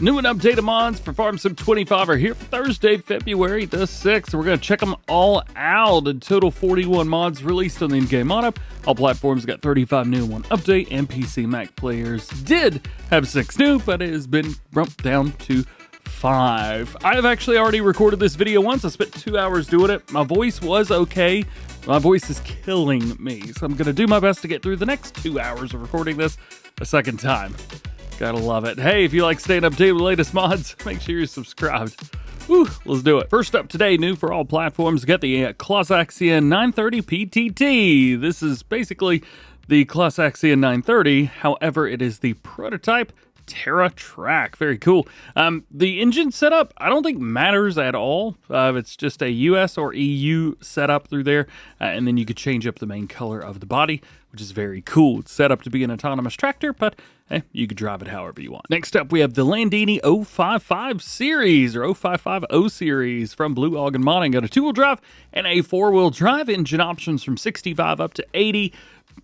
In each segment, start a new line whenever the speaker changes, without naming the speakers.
New and updated mods for Farm Sim 25 are here for Thursday, February the 6th. We're going to check them all out. In total, 41 mods released on the in-game mod up. All platforms got 35 new and 1 update, and PC Mac players did have 6 new, but it has been bumped down to 5. I have actually already recorded this video once. I spent 2 hours doing it. My voice was okay. My voice is killing me, so I'm going to do my best to get through the next 2 hours of recording this a second time. Gotta love it. Hey, if you like staying updated with the latest mods, make sure you're subscribed. Woo, let's do it. First up today, new for all platforms, get the Claas AXION 930 PTT. This is basically the Claas AXION 930, however, it is the prototype Terra track. Very cool. The engine setup, I don't think matters at all. It's just a US or EU setup through there, and then you could change up the main color of the body, which is very cool. It's set up to be an autonomous tractor, but you could drive it however you want. Next up, we have the Landini 055 series, or 0550 series from Blue Ogden Modding. Got a 2-wheel drive and a 4-wheel drive. Engine options from 65 up to 80.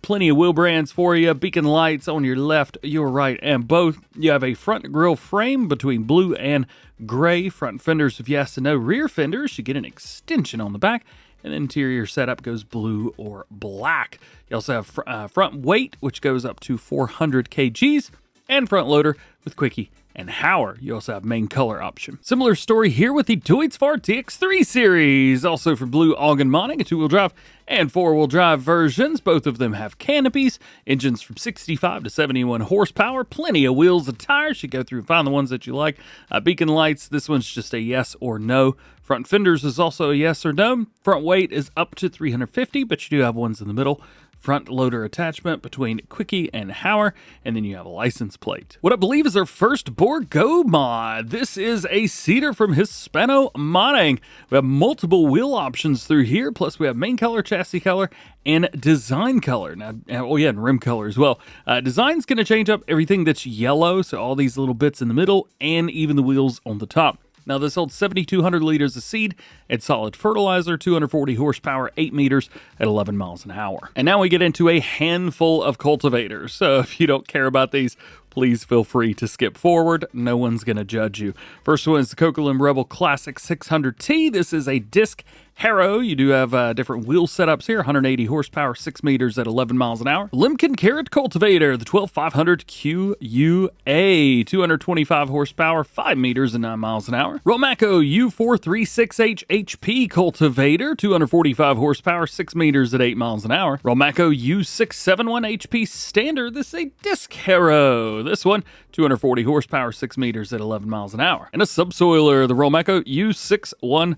Plenty of wheel brands for you. Beacon lights on your left, your right, and both. You have a front grille frame between blue and gray. Front fenders with yes and no. Rear fenders, you get an extension on the back. And the interior setup goes blue or black. You also have front weight, which goes up to 400 kgs, and front loader with quickie and Hauer. You also have main color option. Similar story here with the Deutz-Fahr DX3 Series, also for Blue Ogden Modding, a 2-wheel drive and 4-wheel drive versions. Both of them have canopies, engines from 65 to 71 horsepower, plenty of wheels and tires. You go through and find the ones that you like. Beacon lights, this one's just a yes or no. Front fenders is also a yes or no. Front weight is up to 350, but you do have ones in the middle. Front loader attachment between quickie and Hauer, and then you have a license plate. What I believe is our first Bourgault mod. This is a cedar from Hispano Modding. We have multiple wheel options through here, plus we have main color, chassis color, and design color. Now, and rim color as well. Design's going to change up everything that's yellow, so all these little bits in the middle, and even the wheels on the top. Now, this holds 7,200 liters of seed and solid fertilizer, 240 horsepower, 8 meters at 11 miles an hour. And now we get into a handful of cultivators. So if you don't care about these, please feel free to skip forward. No one's going to judge you. First one is the Köckerling Rebell Classic 600T. This is a disc harrow. You do have different wheel setups here, 180 horsepower, 6 meters at 11 miles an hour. Lemken Karat cultivator, the 12500 QUA, 225 horsepower, 5 meters and 9 miles an hour. Rolmako U436 HP cultivator, 245 horsepower, 6 meters at 8 miles an hour. Rolmako U614 HP standard, this is a disc harrow. This one, 240 horsepower, 6 meters at 11 miles an hour. And a subsoiler, the Rolmako U614.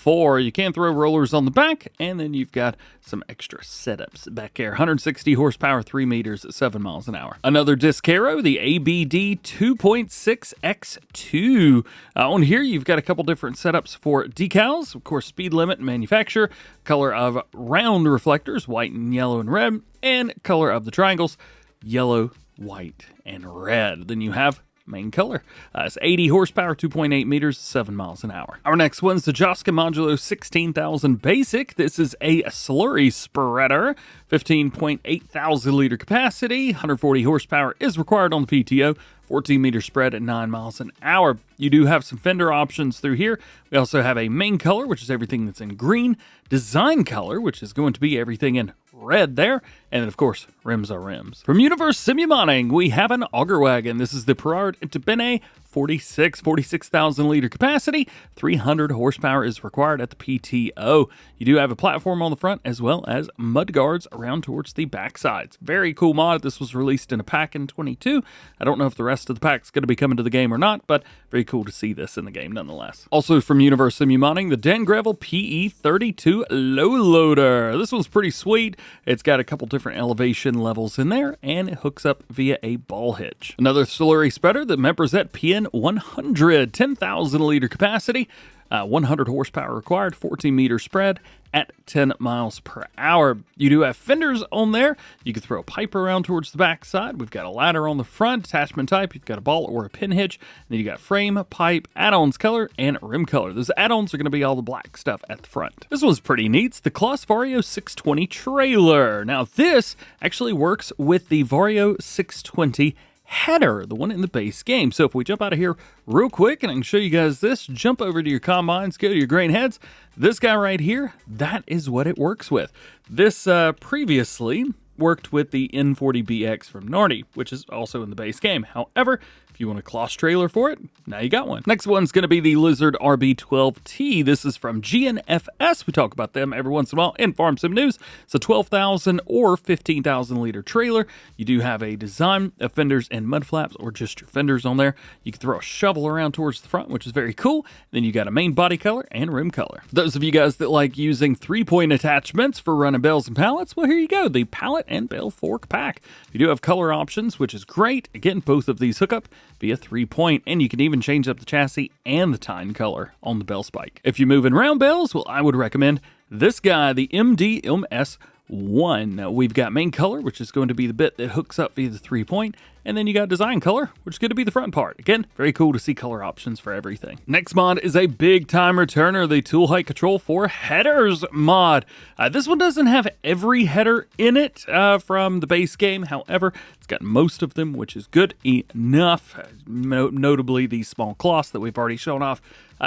You can throw rollers on the back, and then you've got some extra setups back there. 160 horsepower, 3 meters at 7 miles an hour. Another disc harrow, the ABD 2.6X2. On here, you've got a couple different setups for decals. Of course, speed limit and manufacturer. Color of round reflectors, white and yellow and red. And color of the triangles, yellow, white, and red. Then you have main color. It's 80 horsepower, 2.8 meters, 7 miles an hour. Our next one's the Joskin Modulo 16,000 Basic. This is a slurry spreader, 15.8 thousand liter capacity, 140 horsepower is required on the PTO, 14 meter spread at 9 miles an hour. You do have some fender options through here. We also have a main color, which is everything that's in green, design color, which is going to be everything in red there, and then of course rims are rims. From Universe Simumodding, we have an auger wagon. This is the Perard Interbenne 46,000 liter capacity, 300 horsepower is required at the PTO. You do have a platform on the front as well as mud guards around towards the back sides. Very cool mod. This was released in a pack in 22. I don't know if the rest of the pack's going to be coming to the game or not, but very cool to see this in the game nonetheless. Also from Universe Simumodding, the Dangreville PE 32 low loader. This one's pretty sweet. It's got a couple different elevation levels in there, and it hooks up via a ball hitch. Another slurry spreader, the Meprozet PN-100, 10,000 liter capacity, 100 horsepower required, 14 meter spread at 10 miles per hour. You do have fenders on there. You can throw a pipe around towards the back side. We've got a ladder on the front, attachment type. You've got a ball or a pin hitch. And then you got frame, pipe, add-ons color, and rim color. Those add-ons are going to be all the black stuff at the front. This one's pretty neat. It's the Claas Vario 620 trailer. Now this actually works with the Vario 620 header, the one in the base game. So if we jump out of here real quick, and I can show you guys this, jump over to your combines, go to your grain heads. This guy right here, that is what it works with. This previously worked with the N40BX from Nardi, which is also in the base game. However, if you want a Claas trailer for it, now you got one. Next one's going to be the Lizard RB12T. This is from GNFS. We talk about them every once in a while in Farm Sim News. It's a 12,000 or 15,000 liter trailer. You do have a design of fenders and mud flaps, or just your fenders on there. You can throw a shovel around towards the front, which is very cool. Then you got a main body color and rim color. For those of you guys that like using 3-point attachments for running bales and pallets, well, here you go. The Pallet and Bale fork pack. You do have color options, which is great. Again, both of these hook up via 3-point, and you can even change up the chassis and the tine color on the bale spike. If you're moving round bales, well, I would recommend this guy, the MDMS 1. Now, we've got main color, which is going to be the bit that hooks up via the 3-point, and then you got design color, which is going to be the front part. Again, very cool to see color options for everything. Next mod is a big time returner, the tool height control for headers mod. This one doesn't have every header in it from the base game. However, it's got most of them, which is good enough. Notably the small Claas that we've already shown off.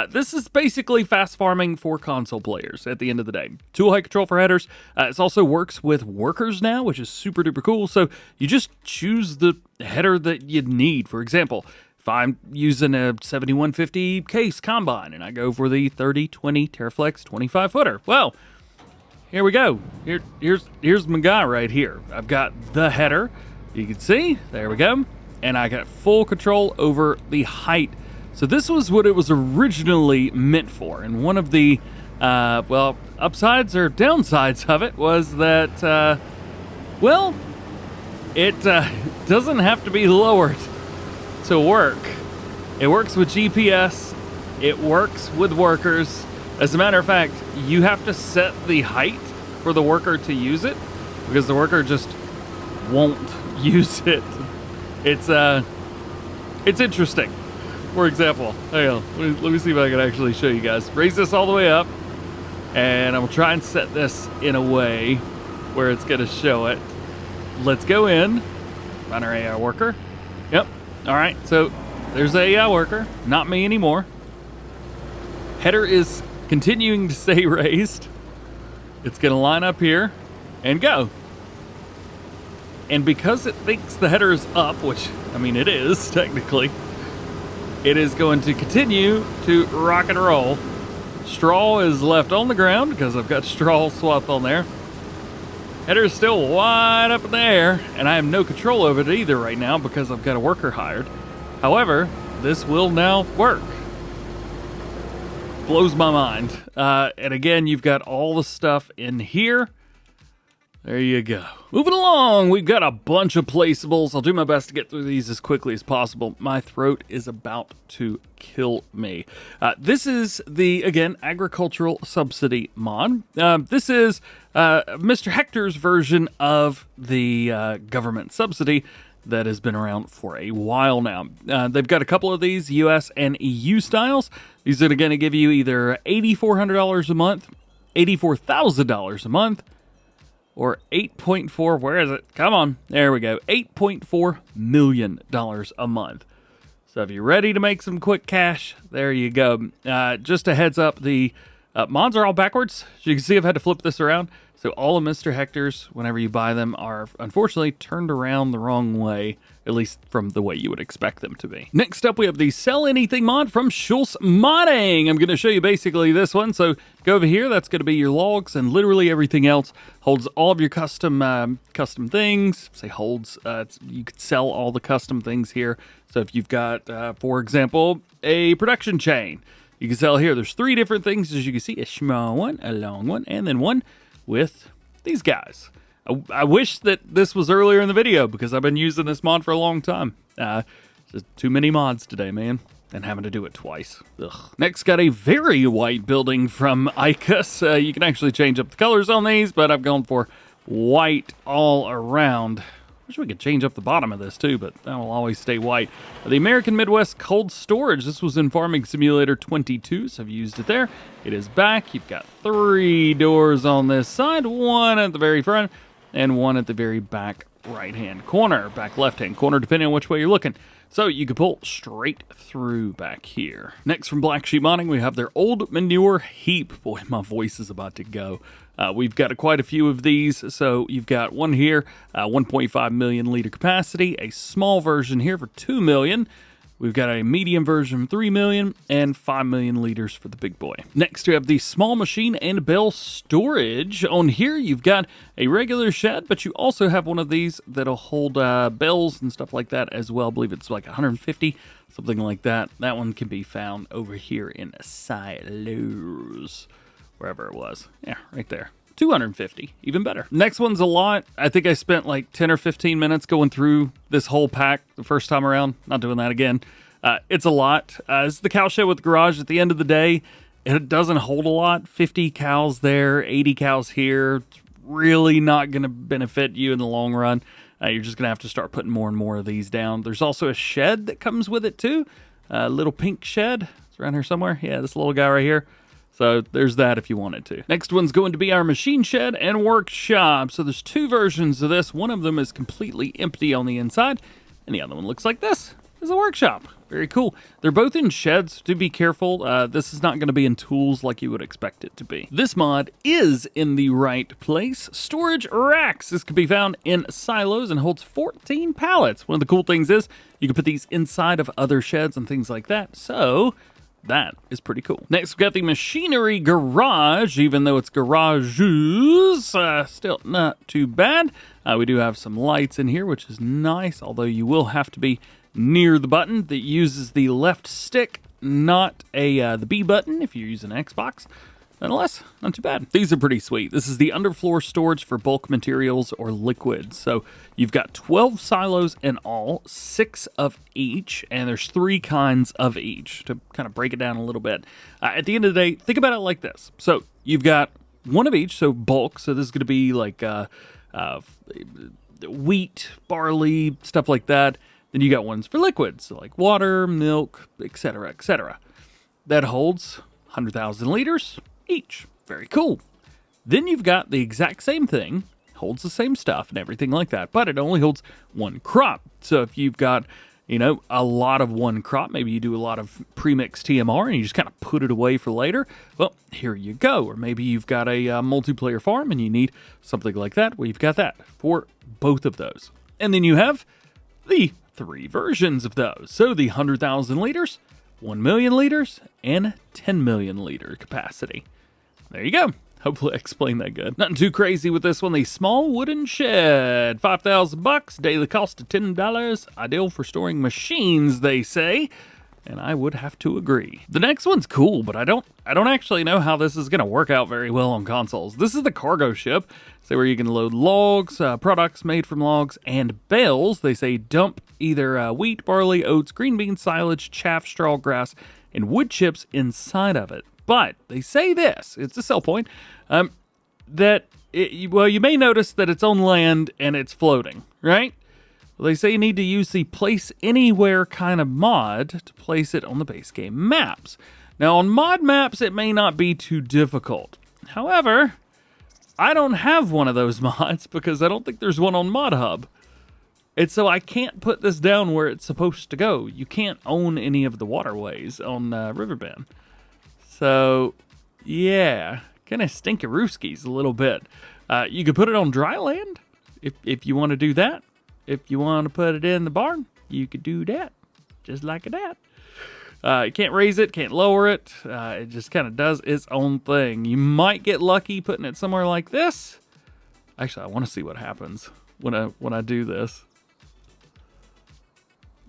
This is basically fast farming for console players at the end of the day. Tool height control for headers. It also works with workers now, which is super duper cool. So you just choose the header that you need. For example, if I'm using a 7150 case combine and I go for the 30-20 Terraflex 25 footer, well, here we go. Here's my guy right here. I've got the header. You can see, there we go. And I got full control over the height. So this was what it was originally meant for. And one of the, well, upsides or downsides of it was that, well, it doesn't have to be lowered to work. It works with GPS. It works with workers. As a matter of fact, you have to set the height for the worker to use it because the worker just won't use it. It's interesting. For example, hang on, let me see if I can actually show you guys. Raise this all the way up, and I'm gonna try and set this in a way where it's gonna show it. Let's go in, find our AI worker. Yep, all right, so there's the AI worker, not me anymore. Header is continuing to stay raised. It's gonna line up here and go. And because it thinks the header is up, which, I mean, it is technically, it is going to continue to rock and roll. Straw is left on the ground because I've got straw swath on there. Header is still wide up in the air, and I have no control over it either right now because I've got a worker hired. However, this will now work. Blows my mind. And again, you've got all the stuff in here. There you go. Moving along, we've got a bunch of placeables. I'll do my best to get through these as quickly as possible. My throat is about to kill me. This is the, again, agricultural subsidy mod. This is Mr. Hector's version of the government subsidy that has been around for a while now. They've got a couple of these US and EU styles. These are going to give you either $8,400 a month, $84,000 a month, or 8.4, where is it? Come on, there we go, $8.4 million a month. So if you're ready to make some quick cash, there you go. Just a heads up, the mods are all backwards. As you can see, I've had to flip this around. So all of Mr. Hector's, whenever you buy them, are unfortunately turned around the wrong way, at least from the way you would expect them to be. Next up, we have the Sell Anything mod from Schultz Modding. I'm going to show you basically this one. So go over here. That's going to be your logs, and literally everything else holds all of your custom things. Say holds. You could sell all the custom things here. So if you've got, for example, a production chain, you can sell here. There's 3 different things, as you can see: a small one, a long one, and then one with these guys. I wish that this was earlier in the video because I've been using this mod for a long time. Just too many mods today, man, and having to do it twice. Ugh. Next, got a very white building from ICUS. You can actually change up the colors on these, but I've gone for white all around. Wish we could change up the bottom of this too, but that will always stay white. The American Midwest Cold Storage. This was in Farming Simulator 22, so I've used it there. It is back. You've got 3 doors on this side, 1 at the very front and 1 at the very back right-hand corner, back left-hand corner, depending on which way you're looking. So you can pull straight through back here. Next from Black Sheep Modding, we have their old Manure Heap. Boy, my voice is about to go. We've got quite a few of these. So you've got one here, 1.5 million liter capacity, a small version here for 2 million. We've got a medium version, 3 million, and 5 million liters for the big boy. Next, we have the small machine and Bale storage. On here, you've got a regular shed, but you also have one of these that'll hold bales and stuff like that as well. I believe it's like 150, something like that. That one can be found over here in silos, wherever it was. Yeah, right there. 250, even better. Next one's a lot. I think I spent like 10 or 15 minutes going through this whole pack the first time around. Not doing that again. It's a lot. It's the cow shed with garage at the end of the day. It doesn't hold a lot. 50 cows there, 80 cows here. It's really not going to benefit you in the long run. You're just going to have to start putting more and more of these down. There's also a shed that comes with it too. A little pink shed. It's around here somewhere. Yeah, this little guy right here. So there's that if you wanted to. Next one's going to be our machine shed and workshop. So there's two versions of this. One of them is completely empty on the inside, and the other one looks like this. It's a workshop. Very cool. They're both in sheds. Do be careful. This is not going to be in tools like you would expect it to be. This mod is in the right place. Storage racks. This can be found in silos and holds 14 pallets. One of the cool things is you can put these inside of other sheds and things like that. So that is pretty cool. Next, we've got the machinery garage, even though it's garages, still not too bad. We do have some lights in here, which is nice, although you will have to be near the button that uses the left stick, not the B button if you're using Xbox. Nonetheless, not too bad. These are pretty sweet. This is the underfloor storage for bulk materials or liquids. So you've got 12 silos in all, 6 of each, and there's 3 kinds of each to kind of break it down a little bit. At the end of the day, think about it like this. So you've got one of each, so bulk. So this is going to be like wheat, barley, stuff like that. Then you got ones for liquids, so like water, milk, etc., etc. That holds 100,000 liters each. Very cool. Then you've got the exact same thing, holds the same stuff and everything like that, but it only holds one crop. So if you've got, you know, a lot of one crop, maybe you do a lot of pre-mixed TMR and you just kind of put it away for later, well, here you go. Or maybe you've got a multiplayer farm and you need something like that. Well, you've got that for both of those. And then you have the 3 versions of those. So the 100,000 liters, 1 million liters, and 10 million liter capacity. There you go. Hopefully I explained that good. Nothing too crazy with this one. The small wooden shed, $5,000, daily cost of $10. Ideal for storing machines, they say. And I would have to agree. The next one's cool, but I don't actually know how this is going to work out very well on consoles. This is the cargo ship, so where you can load logs, products made from logs, and bales. They say dump either wheat, barley, oats, green beans, silage, chaff, straw, grass, and wood chips inside of it. But they say this, it's a sell point, that, well, you may notice that it's on land and it's floating, right? Well, they say you need to use the place anywhere kind of mod to place it on the base game maps. Now, on mod maps, it may not be too difficult. However, I don't have one of those mods because I don't think there's one on Mod Hub. And so I can't put this down where it's supposed to go. You can't own any of the waterways on Riverbend. So, yeah, kind of stinkerooskies a little bit. You could put it on dry land if you want to do that. If you want to put it in the barn, you could do that, just like that. You can't raise it, can't lower it. It just kind of does its own thing. You might get lucky putting it somewhere like this. Actually, I want to see what happens when I do this.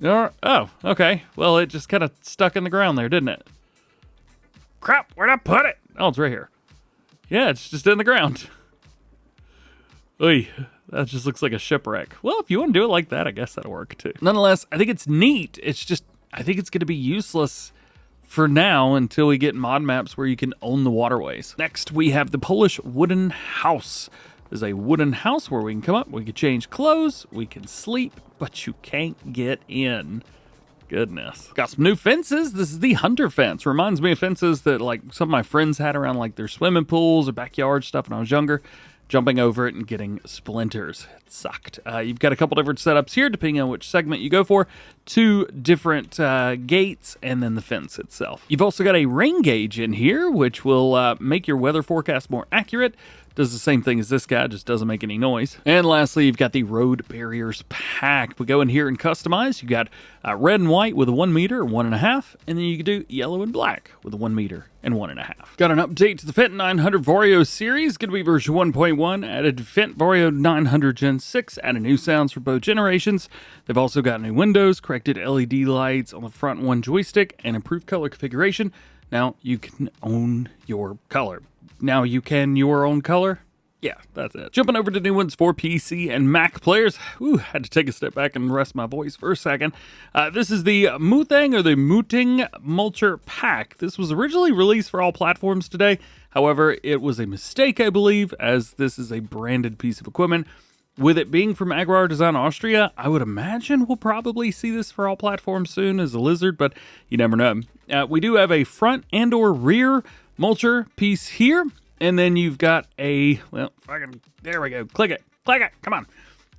Oh, okay. Well, it just kind of stuck in the ground there, didn't it? Crap, where'd I put it? Oh, it's right here. Yeah, it's just in the ground. Oy, that just looks like a shipwreck. Well, if you want to do it like that, I guess that'll work too. Nonetheless, I think it's neat. It's just, I think it's going to be useless for now until we get mod maps where you can own the waterways. Next, we have the Polish wooden house. There's a wooden house where we can come up, we can change clothes, we can sleep, but you can't get in. Goodness. Got some new fences. This is the Hunter fence. Reminds me of fences that like some of my friends had around like their swimming pools or backyard stuff when I was younger. jumping over it and getting splinters. It sucked. You've got a couple different setups here, depending on which segment you go for. 2 different gates, and then the fence itself. You've also got a rain gauge in here, which will make your weather forecast more accurate. Does the same thing as this guy, just doesn't make any noise. And lastly, you've got the road barriers pack. We go in here and customize. You got red and white with a 1 meter or 1.5, and then you can do yellow and black with a 1 meter and 1.5. Got an update to the Fendt 900 Vario series. Going to be version 1.1. Added Fendt Vario 900 Gen 6. Added new sounds for both generations. They've also got new windows, corrected LED lights on the front one joystick, and improved color configuration. Now you can own your color. Now you can your own color? Yeah, that's it. Jumping over to new ones for PC and Mac players. Ooh, had to take a step back and rest my voice for a second. This is the Müthing or the Müthing Mulcher pack. This was originally released for all platforms today. However, it was a mistake, I believe, as this is a branded piece of equipment. With it being from Agrardesign Design Austria, I would imagine we'll probably see this for all platforms soon as a lizard, but you never know. We do have a front and or rear mulcher piece here, and then you've got a, well, there we go, click it, come on.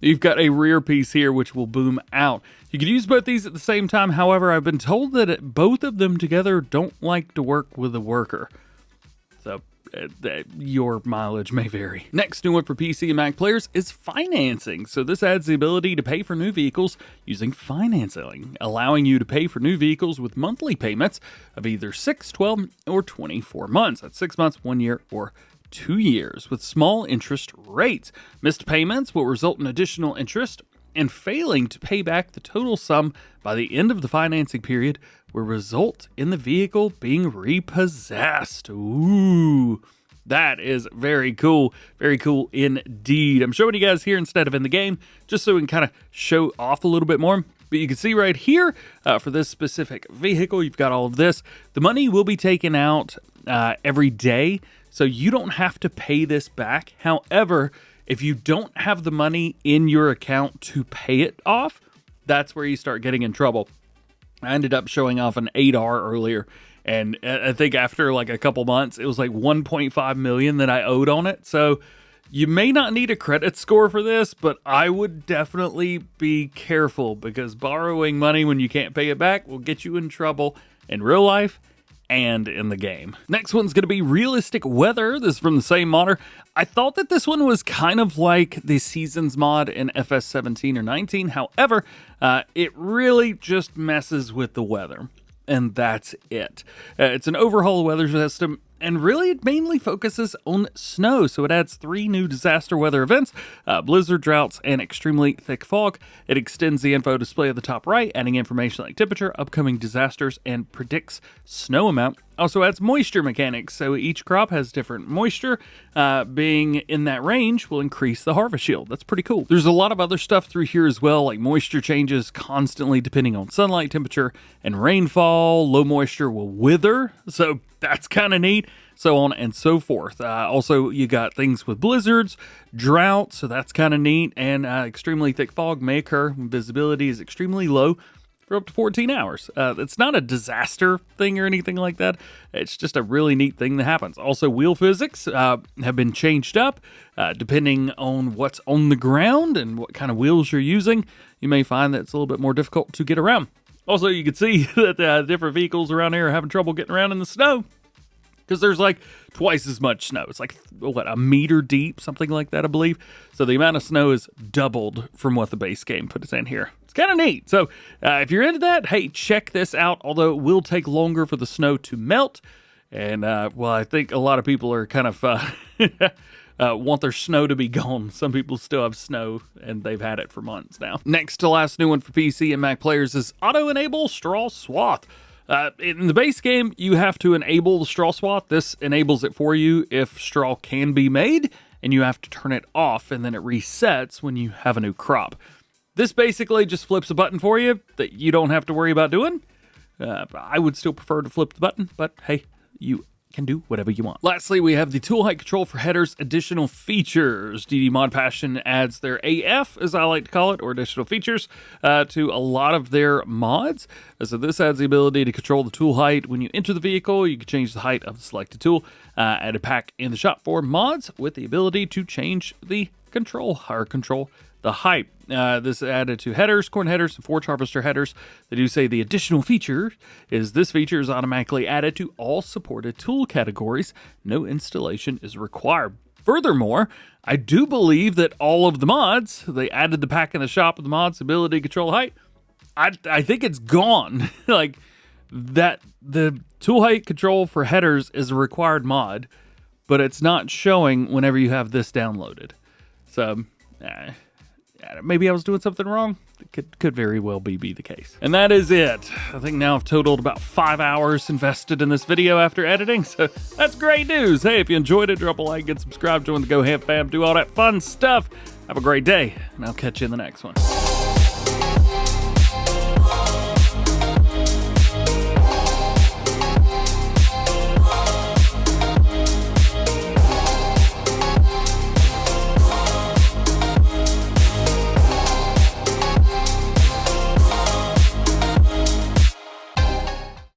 You've got a rear piece here which will boom out. You could use both these at the same time, however, I've been told that both of them together don't like to work with a worker. So, your mileage may vary. Next new one for PC and Mac players is financing. So this adds the ability to pay for new vehicles using financing, allowing you to pay for new vehicles with monthly payments of either 6, 12, or 24 months. That's 6 months, 1 year, or 2 years with small interest rates. Missed payments will result in additional interest, and failing to pay back the total sum by the end of the financing period will result in the vehicle being repossessed. Ooh, that is very cool. Very cool indeed. I'm showing you guys here instead of in the game, just so we can kind of show off a little bit more. But you can see right here, for this specific vehicle, you've got all of this. The money will be taken out every day, so you don't have to pay this back. However, if you don't have the money in your account to pay it off, that's where you start getting in trouble. I ended up showing off an 8R earlier, and I think after like a couple months, it was like 1.5 million that I owed on it. So you may not need a credit score for this, but I would definitely be careful because borrowing money when you can't pay it back will get you in trouble in real life and in the game. Next one's going to be realistic weather. This is from the same modder. I thought that this one was kind of like the seasons mod in FS 17 or 19. However, it really just messes with the weather, and that's it. It's an overhaul weather system, and really it mainly focuses on snow. So it adds 3 new disaster weather events, blizzard, droughts, and extremely thick fog. It extends the info display at the top right, adding information like temperature, upcoming disasters, and predicts snow amount. Also adds moisture mechanics, so each crop has different moisture. Being in that range will increase the harvest yield. That's pretty cool. There's a lot of other stuff through here as well, like moisture changes constantly depending on sunlight, temperature, and rainfall. Low moisture will wither, so that's kind of neat. So on and so forth. Also, you got things with blizzards, drought, so that's kind of neat, and extremely thick fog may occur when visibility is extremely low for up to 14 hours. It's not a disaster thing or anything like that. It's just a really neat thing that happens. Also, wheel physics have been changed up depending on what's on the ground and what kind of wheels you're using. You may find that it's a little bit more difficult to get around. Also, you can see that different vehicles around here are having trouble getting around in the snow because there's like twice as much snow. It's like, what, a meter deep, something like that, I believe. So the amount of snow is doubled from what the base game put us in here. It's kind of neat. So if you're into that, hey, check this out, although it will take longer for the snow to melt. And, well, I think a lot of people are kind of want their snow to be gone. Some people still have snow, and they've had it for months now. Next to last new one for PC and Mac players is Auto-Enable Straw Swath. In the base game, you have to enable the straw swath. This enables it for you if straw can be made, and you have to turn it off, and then it resets when you have a new crop. This basically just flips a button for you that you don't have to worry about doing. I would still prefer to flip the button, but hey, you can do whatever you want. Lastly, we have the tool height control for headers additional features. DD Mod Passion adds their AF, as I like to call it, or additional features, to a lot of their mods. So this adds the ability to control the tool height when you enter the vehicle. You can change the height of the selected tool. Add a pack in the shop for mods with the ability to change the control the height. This is added to headers, corn headers, and forge harvester headers. They do say the additional feature is this feature is automatically added to all supported tool categories. No installation is required. Furthermore, I do believe that all of the mods, they added the pack in the shop with the mods, ability to control height. I think it's gone. Like that, the tool height control for headers is a required mod, but it's not showing whenever you have this downloaded. So, maybe I was doing something wrong. It could very well be the case. And that is it. I think now I've totaled about 5 hours invested in this video after editing, so that's great news. Hey, if you enjoyed it, drop a like, get subscribed, join the DjGoHam fam, do all that fun stuff. Have a great day, and I'll catch you in the next one.